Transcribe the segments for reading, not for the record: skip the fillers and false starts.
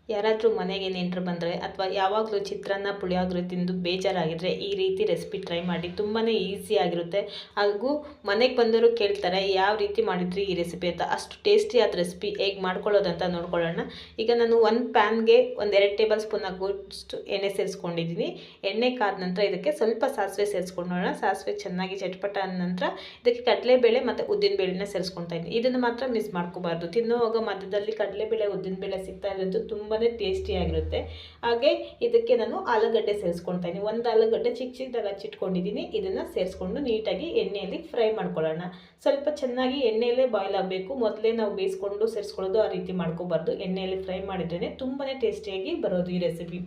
ಯಾರಾದರೂ ಮನೆಗೆ ನೆಂಟರು ಬಂದರೆ ಅಥವಾ ಯಾವಾಗಲೂ ಚಿತ್ರಾನ್ನ ಪುಳಿಯೋಗರೆ ತಿಂದು ಬೇಜಾರಾಗಿದ್ದರೆ ಈ ರೀತಿ ರೆಸಿಪಿ ಟ್ರೈ ಮಾಡಿ. ತುಂಬಾ ಈಸಿಯಾಗಿರುತ್ತೆ. ಹಾಗೂ ಮನೆಗೆ ಬಂದವರು ಕೇಳ್ತಾರೆ ಯಾವ ರೀತಿ ಮಾಡಿದ್ರಿ ಈ ರೆಸಿಪಿ ಅಂತ. ಅಷ್ಟು ಟೇಸ್ಟಿಯಾದ ರೆಸಿಪಿ ಹೇಗೆ ಮಾಡ್ಕೊಳ್ಳೋದಂತ ನೋಡ್ಕೊಳ್ಳೋಣ. ಈಗ ನಾನು ಒಂದು ಪ್ಯಾನ್ಗೆ 1-2 ಟೇಬಲ್ ಸ್ಪೂನ್ ಆಗುವಷ್ಟು ಎಣ್ಣೆ ಸೇರಿಸ್ಕೊಂಡಿದ್ದೀನಿ. ಎಣ್ಣೆ ಕಾದ ನಂತರ ಇದಕ್ಕೆ ಸ್ವಲ್ಪ ಸಾಸಿವೆ ಸೇರಿಸ್ಕೊಳ್ಳೋಣ. ಸಾಸಿವೆ ಚೆನ್ನಾಗಿ ಚಟ್ಪಟ ಆದ ನಂತರ ಇದಕ್ಕೆ ಕಡಲೆಬೇಳೆ ಮತ್ತು ಉದ್ದಿನಬೇಳೆನ ಸೇರಿಸ್ಕೊಳ್ತಾ ಇದ್ದೀನಿ. ಇದನ್ನು ಮಾತ್ರ ಮಿಸ್ ಮಾಡ್ಕೋಬಾರ್ದು. ತಿನ್ನುವಾಗ ಮಧ್ಯದಲ್ಲಿ ಕಡಲೆಬೇಳೆ ಉದ್ದಿನಬೇಳೆ ಸಿಗ್ತಾ ಇರೋದು ತುಂಬಾ ಟೇಸ್ಟಿಯಾಗಿರುತ್ತೆ. ಹಾಗೆ ಇದಕ್ಕೆ ನಾನು ಆಲೂಗಡ್ಡೆ ಸೇರಿಸ್ಕೊಳ್ತಾ ಇದ್ದೀನಿ. ಒಂದು ಆಲೂಗಡ್ಡೆ ಚಿಕ್ಕ ಚಿಕ್ಕದಾಗಿ ಹಚ್ಚಿಟ್ಕೊಂಡಿದ್ದೀನಿ. ಇದನ್ನು ಸೇರಿಸ್ಕೊಂಡು ನೀಟಾಗಿ ಎಣ್ಣೆಯಲ್ಲಿ ಫ್ರೈ ಮಾಡ್ಕೊಳ್ಳೋಣ. ಸ್ವಲ್ಪ ಚೆನ್ನಾಗಿ ಎಣ್ಣೆಯಲ್ಲೇ ಬಾಯ್ಲ್ ಆಗಬೇಕು. ಮೊದಲೇ ನಾವು ಬೇಯಿಸ್ಕೊಂಡು ಸೇರಿಸ್ಕೊಳ್ಳೋದು ಆ ರೀತಿ ಮಾಡ್ಕೋಬಾರ್ದು. ಎಣ್ಣೆಯಲ್ಲಿ ಫ್ರೈ ಮಾಡಿದ್ರೇ ತುಂಬಾ ಟೇಸ್ಟಿಯಾಗಿ ಬರೋದು ಈ ರೆಸಿಪಿ.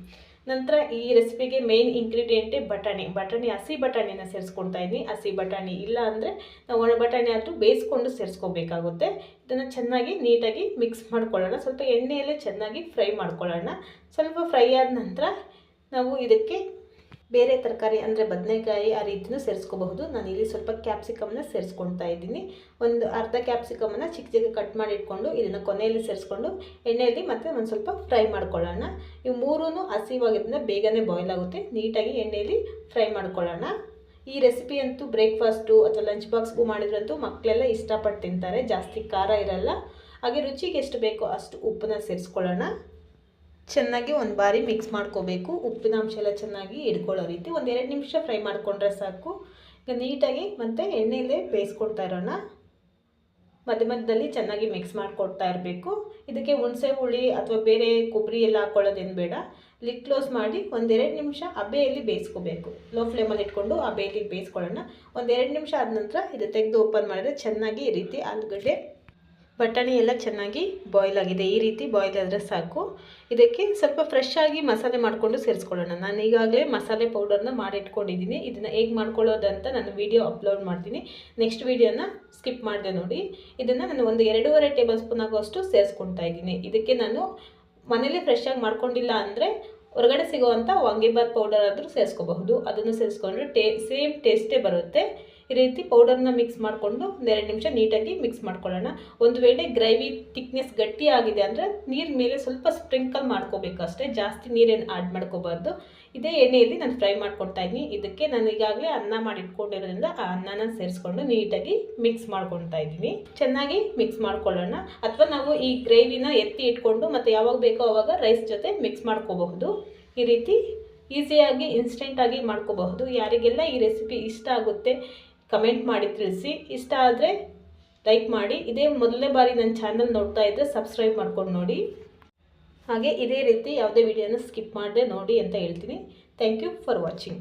ನಂತರ ಈ ರೆಸಿಪಿಗೆ ಮೇನ್ ಇಂಗ್ರೀಡಿಯೆಂಟೇ ಬಟಾಣಿ ಹಸಿ ಬಟಾಣಿನ ಸೇರಿಸ್ಕೊಳ್ತಾ ಇದ್ದೀನಿ. ಹಸಿ ಬಟಾಣಿ ಇಲ್ಲ ಅಂದರೆ ನಾವು ಒಣ ಬಟಾಣಿ ಆದರೂ ಬೇಯಿಸ್ಕೊಂಡು ಸೇರಿಸ್ಕೋಬೇಕಾಗುತ್ತೆ. ಇದನ್ನು ಚೆನ್ನಾಗಿ ನೀಟಾಗಿ ಮಿಕ್ಸ್ ಮಾಡ್ಕೊಳ್ಳೋಣ. ಸ್ವಲ್ಪ ಎಣ್ಣೆಯಲ್ಲೇ ಚೆನ್ನಾಗಿ ಫ್ರೈ ಮಾಡ್ಕೊಳ್ಳೋಣ. ಸ್ವಲ್ಪ ಫ್ರೈ ಆದ ನಂತರ ನಾವು ಇದಕ್ಕೆ ಬೇರೆ ತರಕಾರಿ ಅಂದರೆ ಬದನೆಕಾಯಿ ಆ ರೀತಿಯೂ ಸೇರಿಸ್ಕೋಬಹುದು. ನಾನು ಇಲ್ಲಿ ಸ್ವಲ್ಪ ಕ್ಯಾಪ್ಸಿಕಮ್ನ ಸೇರಿಸ್ಕೊಳ್ತಾ ಇದ್ದೀನಿ. ಒಂದು ಅರ್ಧ ಕ್ಯಾಪ್ಸಿಕಮನ್ನು ಚಿಕ್ಕ ಚಿಕ್ಕ ಕಟ್ ಮಾಡಿ ಇಟ್ಕೊಂಡು ಇದನ್ನು ಕೊನೆಯಲ್ಲಿ ಸೇರಿಸ್ಕೊಂಡು ಎಣ್ಣೆಯಲ್ಲಿ ಮತ್ತೆ ಒಂದು ಸ್ವಲ್ಪ ಫ್ರೈ ಮಾಡ್ಕೊಳ್ಳೋಣ. ಇವು ಮೂರೂ ಹಸಿವಾಗಿದ್ದರಿಂದ ಬೇಗನೆ ಬಾಯ್ಲ್ ಆಗುತ್ತೆ. ನೀಟಾಗಿ ಎಣ್ಣೆಯಲ್ಲಿ ಫ್ರೈ ಮಾಡ್ಕೊಳ್ಳೋಣ. ಈ ರೆಸಿಪಿ ಅಂತೂ ಬ್ರೇಕ್ಫಾಸ್ಟು ಅಥವಾ ಲಂಚ್ ಬಾಕ್ಸ್ಗೂ ಮಾಡಿದ್ರಂತೂ ಮಕ್ಕಳೆಲ್ಲ ಇಷ್ಟಪಟ್ಟು ತಿಂತಾರೆ. ಜಾಸ್ತಿ ಖಾರ ಇರಲ್ಲ. ಹಾಗೆ ರುಚಿಗೆ ಎಷ್ಟು ಬೇಕೋ ಅಷ್ಟು ಉಪ್ಪನ್ನ ಸೇರಿಸ್ಕೊಳ್ಳೋಣ. ಚೆನ್ನಾಗಿ ಒಂದು ಬಾರಿ ಮಿಕ್ಸ್ ಮಾಡ್ಕೋಬೇಕು. ಉಪ್ಪಿನ ಅಂಶ ಎಲ್ಲ ಚೆನ್ನಾಗಿ ಹಿಡ್ಕೊಳ್ಳೋ ರೀತಿ 1-2 ನಿಮಿಷ ಫ್ರೈ ಮಾಡಿಕೊಂಡ್ರೆ ಸಾಕು. ಈಗ ನೀಟಾಗಿ ಮತ್ತೆ ಎಣ್ಣೆಯಲ್ಲೇ ಬೇಯಿಸ್ಕೊಳ್ತಾ ಇರೋಣ. ಮಧ್ಯ ಮಧ್ಯದಲ್ಲಿ ಚೆನ್ನಾಗಿ ಮಿಕ್ಸ್ ಮಾಡಿಕೊಡ್ತಾ ಇರಬೇಕು. ಇದಕ್ಕೆ ಹುಣಸೆ ಹುಳಿ ಅಥವಾ ಬೇರೆ ಕೊಬ್ಬರಿ ಎಲ್ಲ ಹಾಕ್ಕೊಳ್ಳೋದೇನು ಬೇಡ. ಲಿಡ್ ಕ್ಲೋಸ್ ಮಾಡಿ 1-2 ನಿಮಿಷ ಹಬೆಯಲ್ಲಿ ಬೇಯಿಸ್ಕೋಬೇಕು. ಲೋ ಫ್ಲೇಮಲ್ಲಿ ಇಟ್ಕೊಂಡು ಹಬೆಯಲ್ಲಿ ಬೇಯಿಸ್ಕೊಳ್ಳೋಣ. 1-2 ನಿಮಿಷ ಆದ ನಂತರ ಇದು ತೆಗೆದು ಓಪನ್ ಮಾಡಿದ್ರೆ ಚೆನ್ನಾಗಿ ಈ ರೀತಿ ಆಲೂಗಡ್ಡೆ ಬಟಾಣಿ ಎಲ್ಲ ಚೆನ್ನಾಗಿ ಬಾಯ್ಲ್ ಆಗಿದೆ. ಈ ರೀತಿ ಬಾಯ್ಲ್ ಆದರೆ ಸಾಕು. ಇದಕ್ಕೆ ಸ್ವಲ್ಪ ಫ್ರೆಶ್ ಆಗಿ ಮಸಾಲೆ ಮಾಡಿಕೊಂಡು ಸೇರಿಸ್ಕೊಳ್ಳೋಣ. ನಾನು ಈಗಾಗಲೇ ಮಸಾಲೆ ಪೌಡರ್ನ ಮಾಡಿಟ್ಕೊಂಡಿದ್ದೀನಿ. ಇದನ್ನು ಹೇಗೆ ಮಾಡ್ಕೊಳ್ಳೋದಂತ ನಾನು ವಿಡಿಯೋ ಅಪ್ಲೋಡ್ ಮಾಡ್ತೀನಿ. ನೆಕ್ಸ್ಟ್ ವಿಡಿಯೋನ ಸ್ಕಿಪ್ ಮಾಡಿದೆ ನೋಡಿ. ಇದನ್ನು ನಾನು ಒಂದು 2.5 ಟೇಬಲ್ ಸ್ಪೂನ್ ಆಗೋಷ್ಟು ಸೇರಿಸ್ಕೊಳ್ತಾ ಇದ್ದೀನಿ. ಇದಕ್ಕೆ ನಾನು ಮನೇಲಿ ಫ್ರೆಶ್ ಆಗಿ ಮಾಡ್ಕೊಂಡಿಲ್ಲ ಅಂದರೆ ಹೊರಗಡೆ ಸಿಗೋವಂಥ ವಾಂಗಿಬಾತ್ ಪೌಡರ್ ಆದರೂ ಸೇರಿಸ್ಕೋಬಹುದು. ಅದನ್ನು ಸೇರಿಸ್ಕೊಂಡ್ರೆ ಸೇಮ್ ಟೇಸ್ಟೇ ಬರುತ್ತೆ. ಈ ರೀತಿ ಪೌಡರ್ನ ಮಿಕ್ಸ್ ಮಾಡಿಕೊಂಡು 1-2 ನಿಮಿಷ ನೀಟಾಗಿ ಮಿಕ್ಸ್ ಮಾಡ್ಕೊಳ್ಳೋಣ. ಒಂದು ವೇಳೆ ಗ್ರೇವಿ ಥಿಕ್ನೆಸ್ ಗಟ್ಟಿ ಆಗಿದೆ ಅಂದರೆ ನೀರು ಮೇಲೆ ಸ್ವಲ್ಪ ಸ್ಪ್ರಿಂಕಲ್ ಮಾಡ್ಕೋಬೇಕು ಅಷ್ಟೇ. ಜಾಸ್ತಿ ನೀರೇನು ಆ್ಯಡ್ ಮಾಡ್ಕೋಬಾರ್ದು. ಇದೇ ಎಣ್ಣೆಯಲ್ಲಿ ನಾನು ಫ್ರೈ ಮಾಡ್ಕೊಳ್ತಾ ಇದ್ದೀನಿ. ಇದಕ್ಕೆ ನಾನು ಈಗಾಗಲೇ ಅನ್ನ ಮಾಡಿಟ್ಕೊಂಡಿರೋದ್ರಿಂದ ಆ ಅನ್ನನ ಸೇರಿಸ್ಕೊಂಡು ನೀಟಾಗಿ ಮಿಕ್ಸ್ ಮಾಡ್ಕೊಳ್ತಾ ಇದ್ದೀನಿ. ಚೆನ್ನಾಗಿ ಮಿಕ್ಸ್ ಮಾಡ್ಕೊಳ್ಳೋಣ. ಅಥವಾ ನಾವು ಈ ಗ್ರೇವಿನ ಎತ್ತಿ ಇಟ್ಕೊಂಡು ಮತ್ತು ಯಾವಾಗ ಬೇಕೋ ಆವಾಗ ರೈಸ್ ಜೊತೆ ಮಿಕ್ಸ್ ಮಾಡ್ಕೋಬಹುದು. ಈ ರೀತಿ ಈಸಿಯಾಗಿ ಇನ್ಸ್ಟೆಂಟಾಗಿ ಮಾಡ್ಕೋಬಹುದು. ಯಾರಿಗೆಲ್ಲ ಈ ರೆಸಿಪಿ ಇಷ್ಟ ಆಗುತ್ತೆ ಕಮೆಂಟ್ ಮಾಡಿ ತಿಳಿಸಿ. ಇಷ್ಟ ಆದರೆ ಲೈಕ್ ಮಾಡಿ. ಇದೇ ಮೊದಲನೇ ಬಾರಿ ನನ್ನ ಚಾನಲ್ ನೋಡ್ತಾ ಇದ್ದರೆ ಸಬ್ಸ್ಕ್ರೈಬ್ ಮಾಡ್ಕೊಂಡು ನೋಡಿ. ಹಾಗೆ ಇದೇ ರೀತಿ ಯಾವುದೇ ವಿಡಿಯೋನ ಸ್ಕಿಪ್ ಮಾಡದೆ ನೋಡಿ ಅಂತ ಹೇಳ್ತೀನಿ. Thank you for watching.